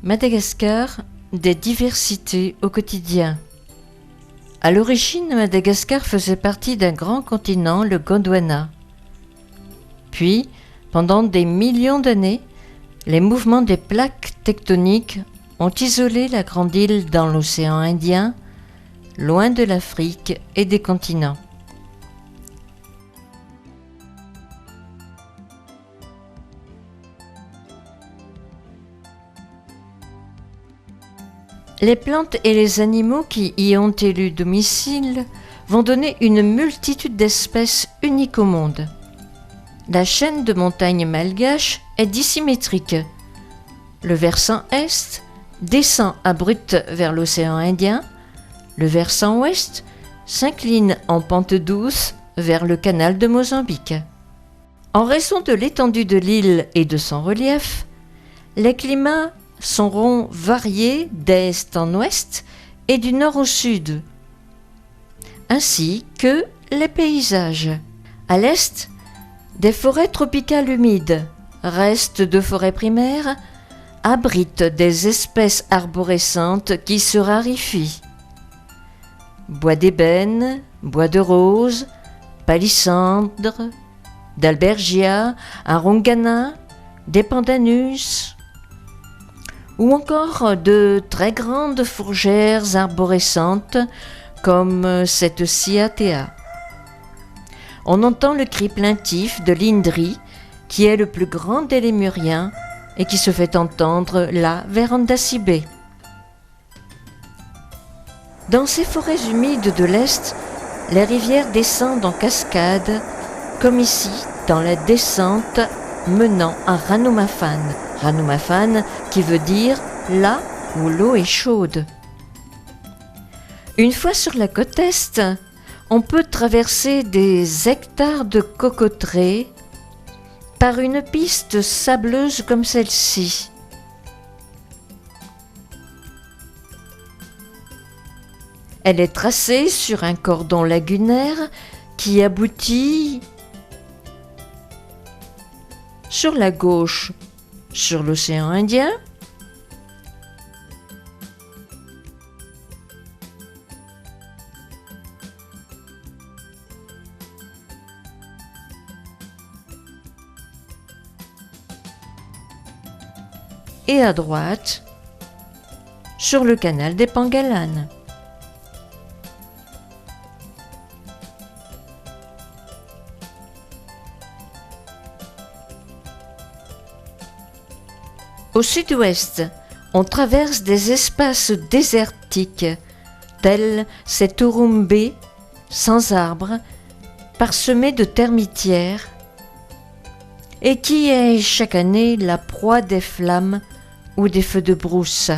Madagascar, des diversités au quotidien. À l'origine, Madagascar faisait partie d'un grand continent, le Gondwana. Puis, pendant des millions d'années, les mouvements des plaques tectoniques ont isolé la grande île dans l'océan Indien, loin de l'Afrique et des continents. Les plantes et les animaux qui y ont élu domicile vont donner une multitude d'espèces uniques au monde. La chaîne de montagnes malgaches est dissymétrique. Le versant est descend abrupte vers l'océan Indien, le versant ouest s'incline en pente douce vers le canal de Mozambique. En raison de l'étendue de l'île et de son relief, les climats seront variés d'est en ouest et du nord au sud, ainsi que les paysages. À l'est, des forêts tropicales humides, restes de forêts primaires, abritent des espèces arborescentes qui se raréfient. Bois d'ébène, bois de rose, palissandre, d'albergia, arongana, des pandanus, ou encore de très grandes fourgères arborescentes comme cette cyathea. On entend le cri plaintif de l'Indri, qui est le plus grand des lémuriens et qui se fait entendre là vers Andasibe. Dans ces forêts humides de l'Est, les rivières descendent en cascade, comme ici dans la descente menant à Ranumafan. Ranumafan qui veut dire là où l'eau est chaude. Une fois sur la côte Est, on peut traverser des hectares de cocoteraies par une piste sableuse comme celle-ci. Elle est tracée sur un cordon lagunaire qui aboutit sur la gauche sur l'océan Indien, et à droite sur le canal des Pengalan. Au sud-ouest, on traverse des espaces désertiques, tels cet Urumbé, sans arbres, parsemé de termitières, et qui est chaque année la proie des flammes ou des feux de brousse.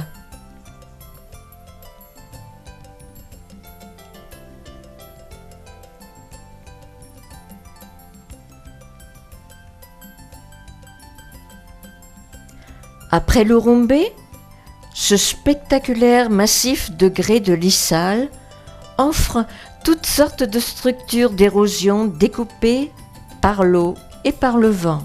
Après l'Urumbé, ce spectaculaire massif de grès de Lissal offre toutes sortes de structures d'érosion découpées par l'eau et par le vent.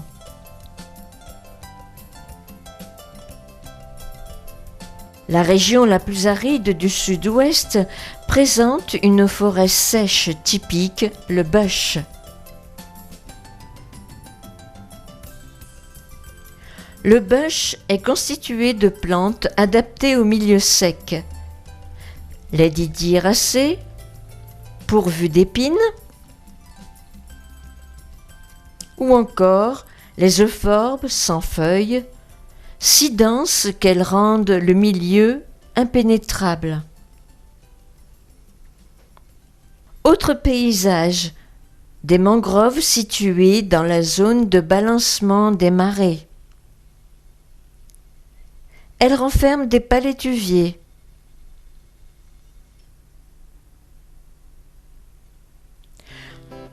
La région la plus aride du sud-ouest présente une forêt sèche typique, le bush. Le bush est constitué de plantes adaptées au milieu sec. Les didieracées, pourvues d'épines, ou encore les euphorbes sans feuilles, si denses qu'elles rendent le milieu impénétrable. Autre paysage, des mangroves situées dans la zone de balancement des marées. Elles renferment des palétuviers.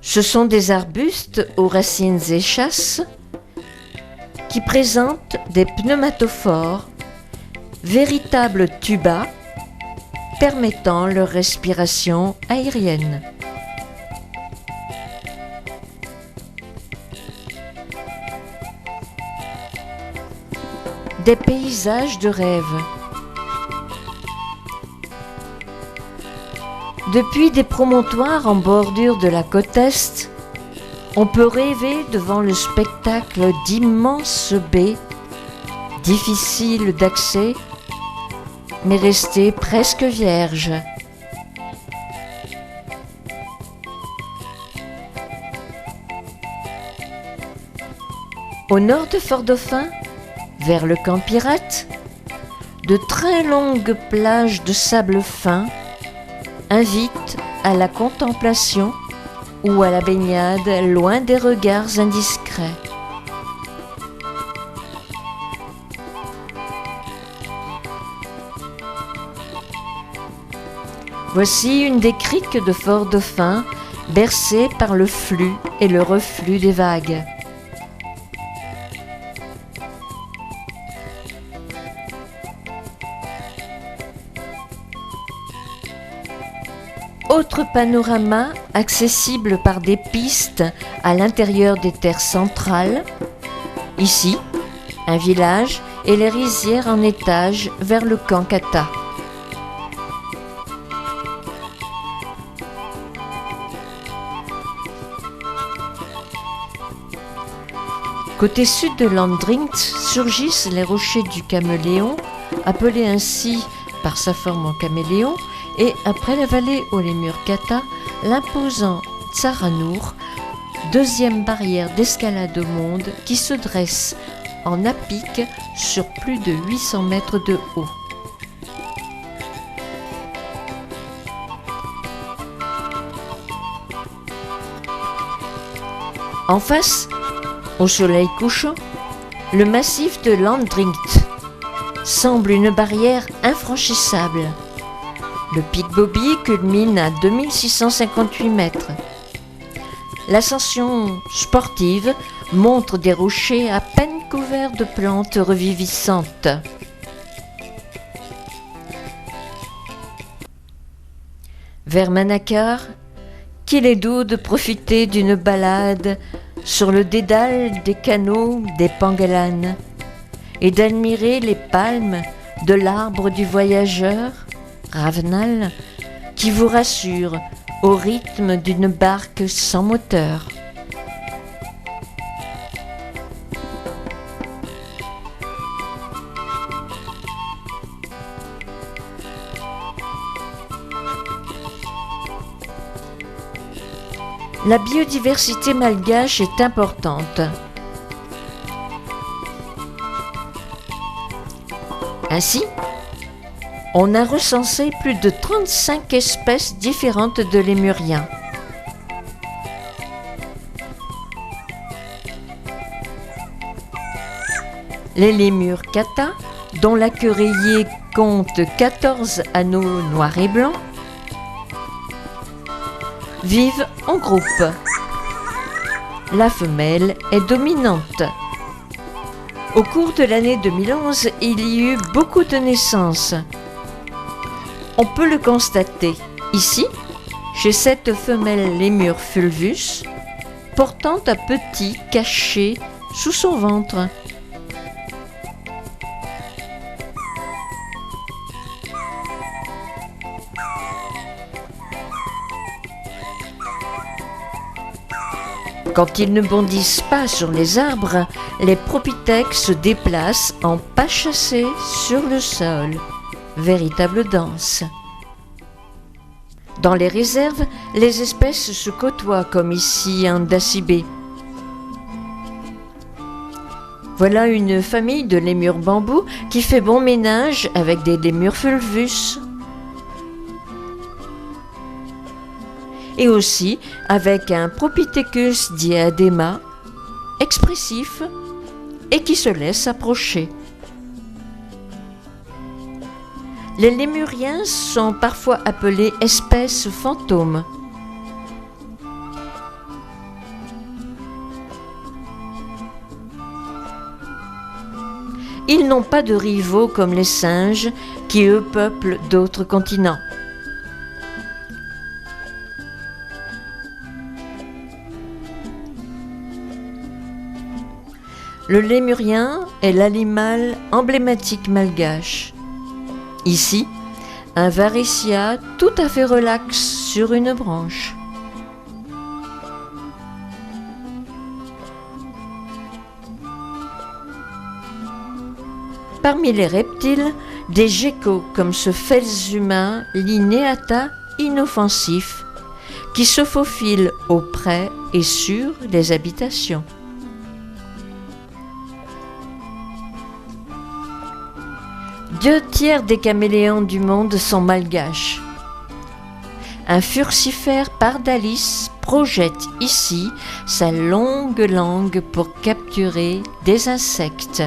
Ce sont des arbustes aux racines échasses qui présentent des pneumatophores, véritables tubas permettant leur respiration aérienne. des paysages de rêve. Depuis des promontoires en bordure de la côte Est, on peut rêver devant le spectacle d'immenses baies, difficiles d'accès, mais restées presque vierges. Au nord de Fort-Dauphin, vers le camp pirate, de très longues plages de sable fin invitent à la contemplation ou à la baignade loin des regards indiscrets. Voici une des criques de Fort-Dauphin, bercée par le flux et le reflux des vagues. Autre panorama accessible par des pistes à l'intérieur des terres centrales. Ici, un village et les rizières en étage vers le camp Kata. Côté sud de Landringt surgissent les rochers du Caméléon, appelés ainsi par sa forme en caméléon, et après la vallée aux lémurs Kata, l'imposant Tsaranour, deuxième barrière d'escalade au monde qui se dresse en à-pic sur plus de 800 mètres de haut. En face, au soleil couchant, le massif de Landringt semble une barrière infranchissable. Le pic Bobby culmine à 2658 mètres. L'ascension sportive montre des rochers à peine couverts de plantes revivissantes. Vers Manakar, qu'il est doux de profiter d'une balade sur le dédale des canaux des Penguelanes et d'admirer les palmes de l'arbre du voyageur, Ravenal, qui vous rassure au rythme d'une barque sans moteur. La biodiversité malgache est importante. Ainsi, on a recensé plus de 35 espèces différentes de lémuriens. Les lémurs Kata, dont la queue rayée compte 14 anneaux noirs et blancs, vivent en groupe. La femelle est dominante. Au cours de l'année 2011, il y eut beaucoup de naissances. On peut le constater ici, chez cette femelle lémur fulvus, portant un petit caché sous son ventre. Quand ils ne bondissent pas sur les arbres, les propithèques se déplacent en pas chassés sur le sol. Véritable danse. Dans les réserves, les espèces se côtoient comme ici en Dacibé. Voilà une famille de lémurs bambou qui fait bon ménage avec des lémurs fulvus. Et aussi avec un Propithecus diadema, expressif et qui se laisse approcher. Les lémuriens sont parfois appelés espèces fantômes. Ils n'ont pas de rivaux comme les singes qui eux peuplent d'autres continents. Le lémurien est l'animal emblématique malgache. Ici, un variccia tout à fait relax sur une branche. Parmi les reptiles, des geckos comme ce fels humain Lineata inoffensif qui se faufile auprès et sur les habitations. Deux tiers des caméléons du monde sont malgaches. Un furcifère pardalis projette ici sa longue langue pour capturer des insectes.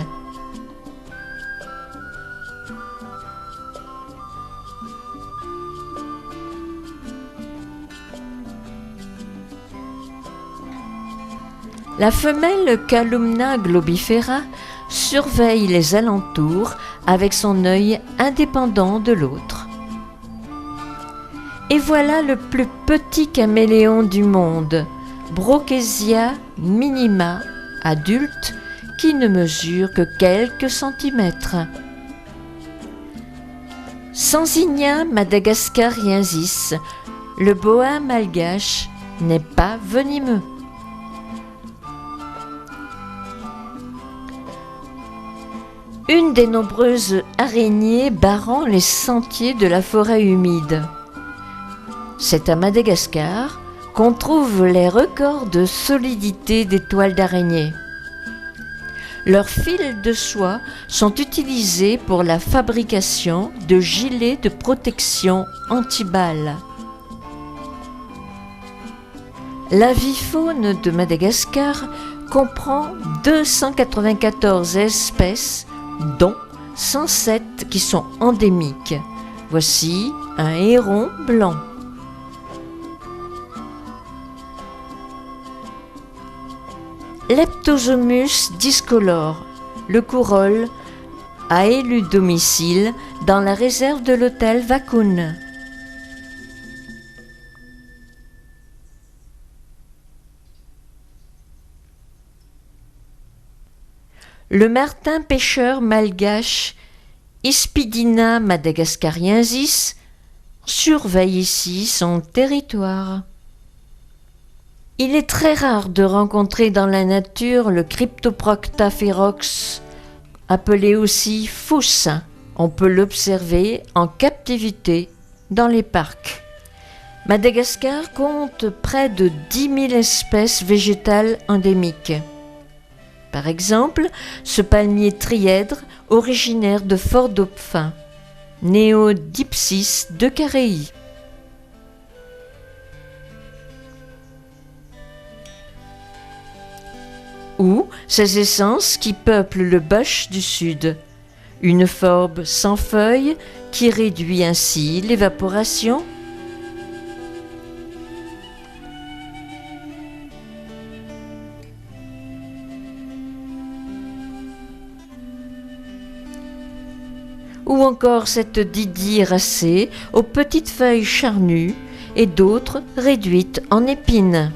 La femelle Calumna globifera surveille les alentours avec son œil indépendant de l'autre. Et voilà le plus petit caméléon du monde, Brochésia minima, adulte, qui ne mesure que quelques centimètres. Sansinia madagascariensis, le boa malgache, n'est pas venimeux. Une des nombreuses araignées barrant les sentiers de la forêt humide. C'est à Madagascar qu'on trouve les records de solidité des toiles d'araignée. Leurs fils de soie sont utilisés pour la fabrication de gilets de protection anti-balles. L'avifaune de Madagascar comprend 294 espèces dont 107 qui sont endémiques. Voici un héron blanc. Leptosomus discolore, le courolle, a élu domicile dans la réserve de l'hôtel Vakun. Le martin pêcheur malgache Ispidina madagascariensis surveille ici son territoire. Il est très rare de rencontrer dans la nature le Cryptoprocta ferox, appelé aussi fous. On peut l'observer en captivité dans les parcs. Madagascar compte près de 10 000 espèces végétales endémiques. Par exemple, ce palmier trièdre originaire de Fort-Dauphin, Neodipsis de Caréi. Ou ces essences qui peuplent le bush du sud, une forbe sans feuilles qui réduit ainsi l'évaporation. Ou encore cette didie racée aux petites feuilles charnues et d'autres réduites en épines.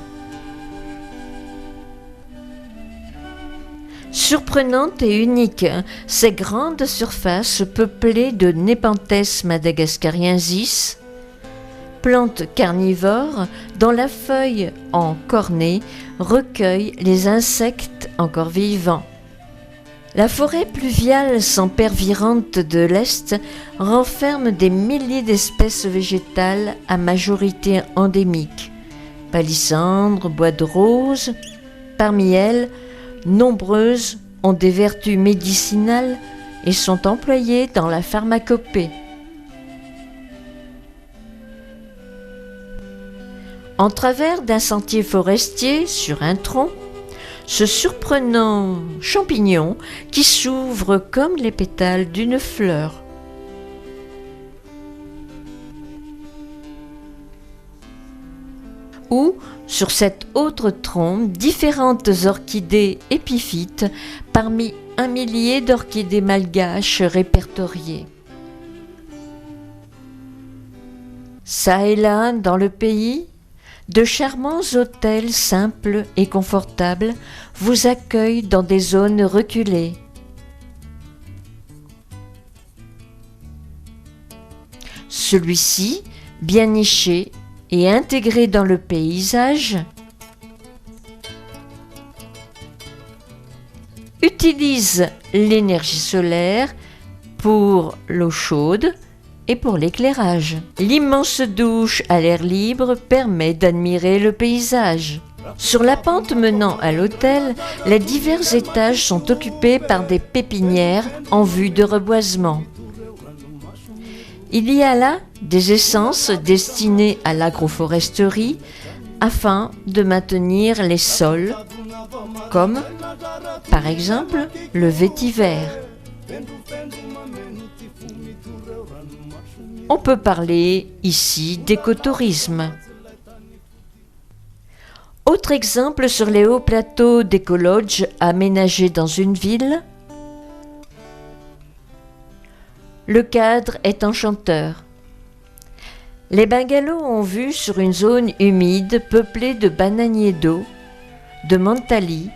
Surprenante et unique, ces grandes surfaces peuplées de Nepenthes madagascariensis, plante carnivore dont la feuille en cornée recueille les insectes encore vivants. La forêt pluviale sempervirente de l'Est renferme des milliers d'espèces végétales à majorité endémique. Palissandres, bois de rose, parmi elles, nombreuses ont des vertus médicinales et sont employées dans la pharmacopée. En travers d'un sentier forestier, sur un tronc, ce surprenant champignon qui s'ouvre comme les pétales d'une fleur. Ou, sur cet autre tronc, différentes orchidées épiphytes parmi un millier d'orchidées malgaches répertoriées. Ça et là, dans le pays, de charmants hôtels simples et confortables vous accueillent dans des zones reculées. Celui-ci, bien niché et intégré dans le paysage, utilise l'énergie solaire pour l'eau chaude et pour l'éclairage. L'immense douche à l'air libre permet d'admirer le paysage. Sur la pente menant à l'hôtel, les divers étages sont occupés par des pépinières en vue de reboisement. Il y a là des essences destinées à l'agroforesterie afin de maintenir les sols, comme par exemple le vétiver. On peut parler ici d'écotourisme. Autre exemple sur les hauts plateaux d'écolodge aménagés dans une ville. Le cadre est enchanteur. Les bungalows ont vue sur une zone humide peuplée de bananiers d'eau, de mantalis,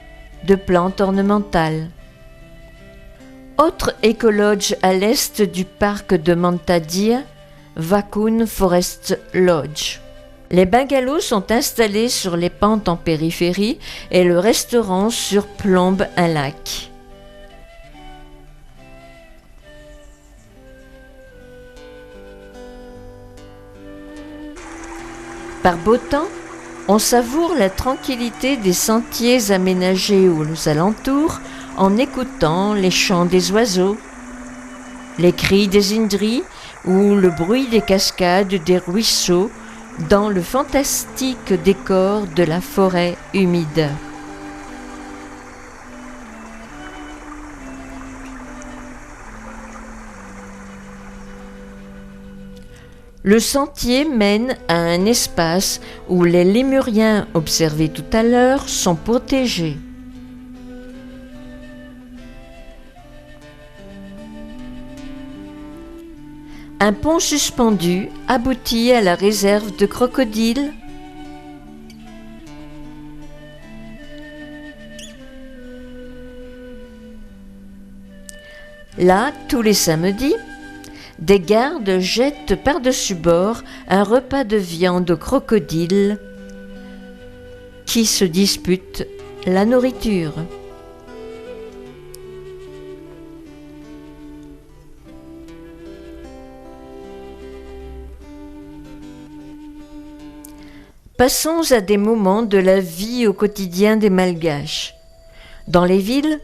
de plantes ornementales. Autre écolodge à l'est du parc de Mantadia, Wakun Forest Lodge. Les bungalows sont installés sur les pentes en périphérie et le restaurant surplombe un lac. Par beau temps, on savoure la tranquillité des sentiers aménagés aux alentours en écoutant les chants des oiseaux, les cris des indris ou le bruit des cascades des ruisseaux dans le fantastique décor de la forêt humide. Le sentier mène à un espace où les lémuriens observés tout à l'heure sont protégés. Un pont suspendu aboutit à la réserve de crocodiles. Là, tous les samedis, des gardes jettent par-dessus bord un repas de viande aux crocodiles qui se disputent la nourriture. Passons à des moments de la vie au quotidien des Malgaches. Dans les villes,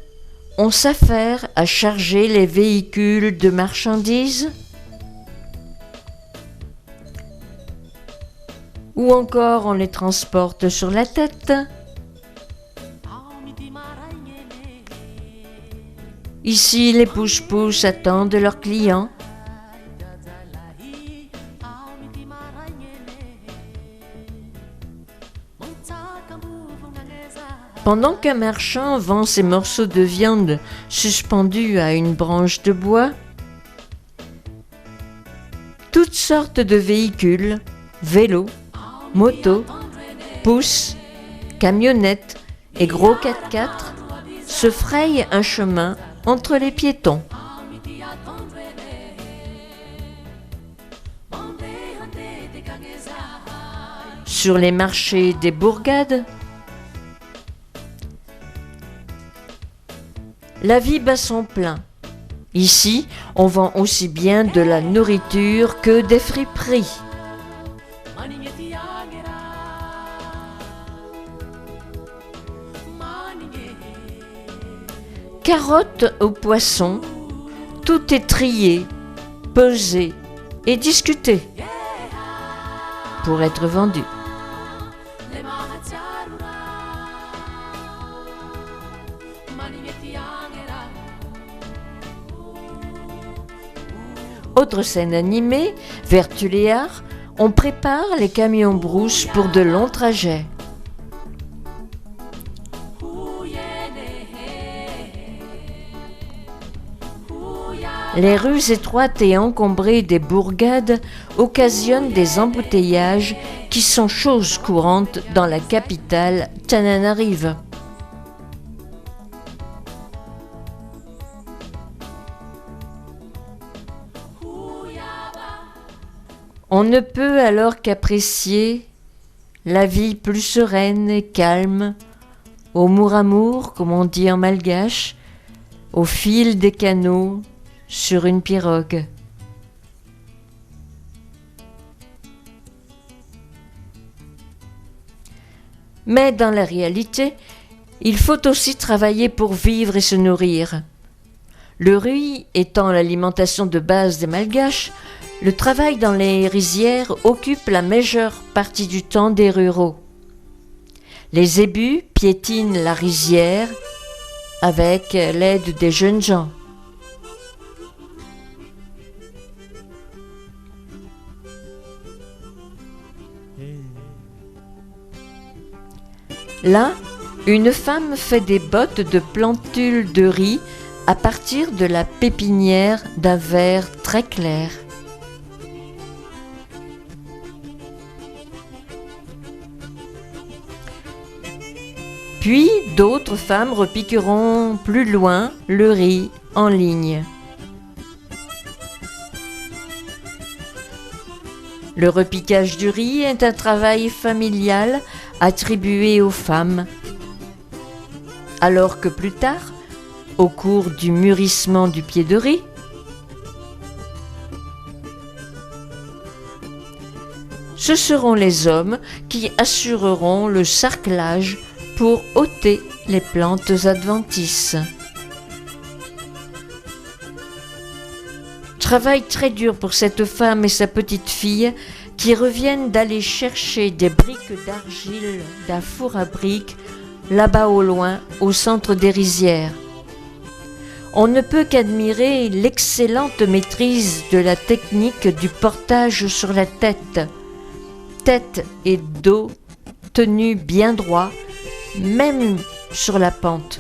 on s'affaire à charger les véhicules de marchandises ou encore on les transporte sur la tête. Ici, les pousse-pousse attendent leurs clients. Pendant qu'un marchand vend ses morceaux de viande suspendus à une branche de bois, toutes sortes de véhicules, vélos, motos, pousses, camionnettes et gros 4x4 se frayent un chemin entre les piétons. Sur les marchés des bourgades, la vie bat son plein. Ici, on vend aussi bien de la nourriture que des friperies. Carottes aux poissons, tout est trié, pesé et discuté pour être vendu. Autre scène animée, vers Tuléar, on prépare les camions brousses pour de longs trajets. Les rues étroites et encombrées des bourgades occasionnent des embouteillages qui sont chose courante dans la capitale Tananarive. On ne peut alors qu'apprécier la vie plus sereine et calme, au mour-amour, comme on dit en malgache, au fil des canaux, sur une pirogue. Mais dans la réalité, il faut aussi travailler pour vivre et se nourrir. Le riz étant l'alimentation de base des Malgaches, le travail dans les rizières occupe la majeure partie du temps des ruraux. Les zébus piétinent la rizière avec l'aide des jeunes gens. Là, une femme fait des bottes de plantules de riz à partir de la pépinière d'un verre très clair. Puis d'autres femmes repiqueront plus loin le riz en ligne. Le repiquage du riz est un travail familial attribué aux femmes, alors que plus tard, au cours du mûrissement du pied de riz, ce seront les hommes qui assureront le sarclage pour ôter les plantes adventices. Travail très dur pour cette femme et sa petite fille qui reviennent d'aller chercher des briques d'argile d'un four à briques là-bas au loin, au centre des rizières. On ne peut qu'admirer l'excellente maîtrise de la technique du portage sur la tête et dos tenus bien droit, même sur la pente.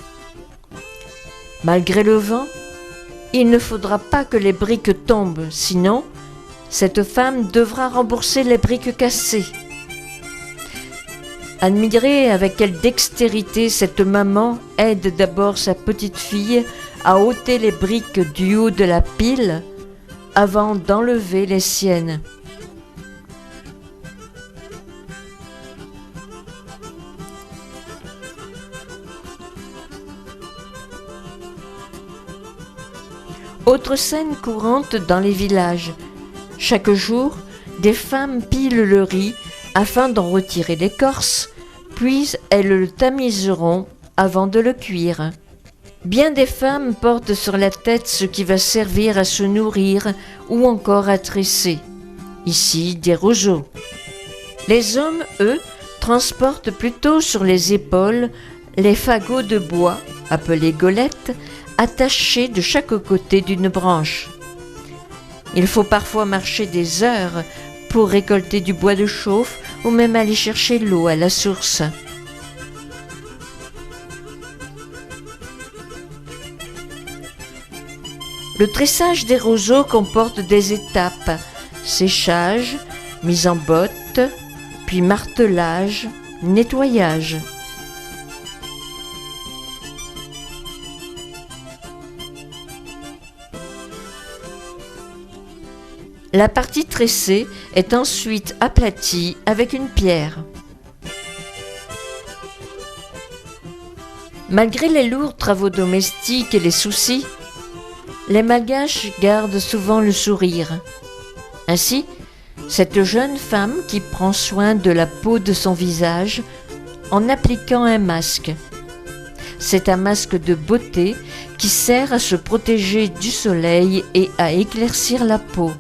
Malgré le vent, il ne faudra pas que les briques tombent, sinon cette femme devra rembourser les briques cassées. Admirez avec quelle dextérité cette maman aide d'abord sa petite fille à ôter les briques du haut de la pile avant d'enlever les siennes. Autre scène courante dans les villages. Chaque jour, des femmes pilent le riz afin d'en retirer l'écorce, puis elles le tamiseront avant de le cuire. Bien des femmes portent sur la tête ce qui va servir à se nourrir ou encore à tresser. Ici, des roseaux. Les hommes, eux, transportent plutôt sur les épaules les fagots de bois, appelés golettes, attachés de chaque côté d'une branche. Il faut parfois marcher des heures pour récolter du bois de chauffe ou même aller chercher l'eau à la source. Le tressage des roseaux comporte des étapes: séchage, mise en botte, puis martelage, nettoyage. La partie tressée est ensuite aplatie avec une pierre. Malgré les lourds travaux domestiques et les soucis, les Malgaches gardent souvent le sourire. Ainsi, cette jeune femme qui prend soin de la peau de son visage en appliquant un masque. C'est un masque de beauté qui sert à se protéger du soleil et à éclaircir la peau.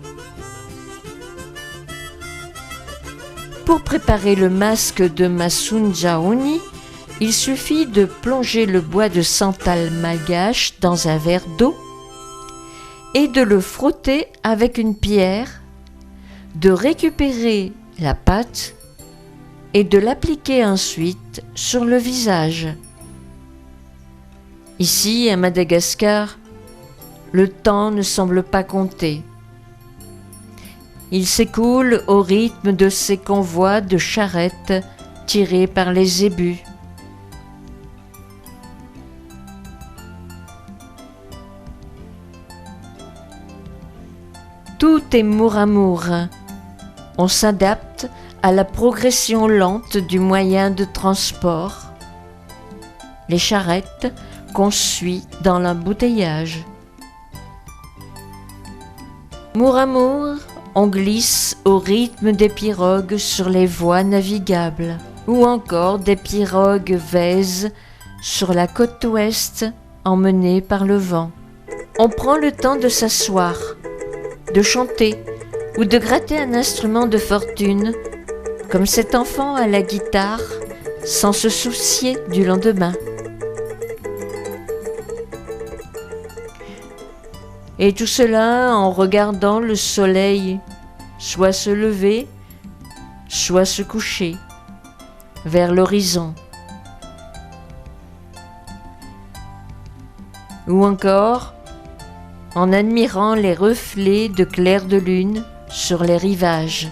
Pour préparer le masque de Masunjaoni, il suffit de plonger le bois de santal malgache dans un verre d'eau et de le frotter avec une pierre, de récupérer la pâte et de l'appliquer ensuite sur le visage. Ici, à Madagascar, le temps ne semble pas compter. Il s'écoule au rythme de ces convois de charrettes tirés par les zébus. Tout est mour à mour. On s'adapte à la progression lente du moyen de transport, les charrettes qu'on suit dans l'embouteillage. Mour à mour, on glisse au rythme des pirogues sur les voies navigables, ou encore des pirogues vèzes sur la côte ouest emmenées par le vent. On prend le temps de s'asseoir, de chanter ou de gratter un instrument de fortune, comme cet enfant à la guitare, sans se soucier du lendemain. Et tout cela en regardant le soleil soit se lever, soit se coucher vers l'horizon. Ou encore en admirant les reflets de clair de lune sur les rivages.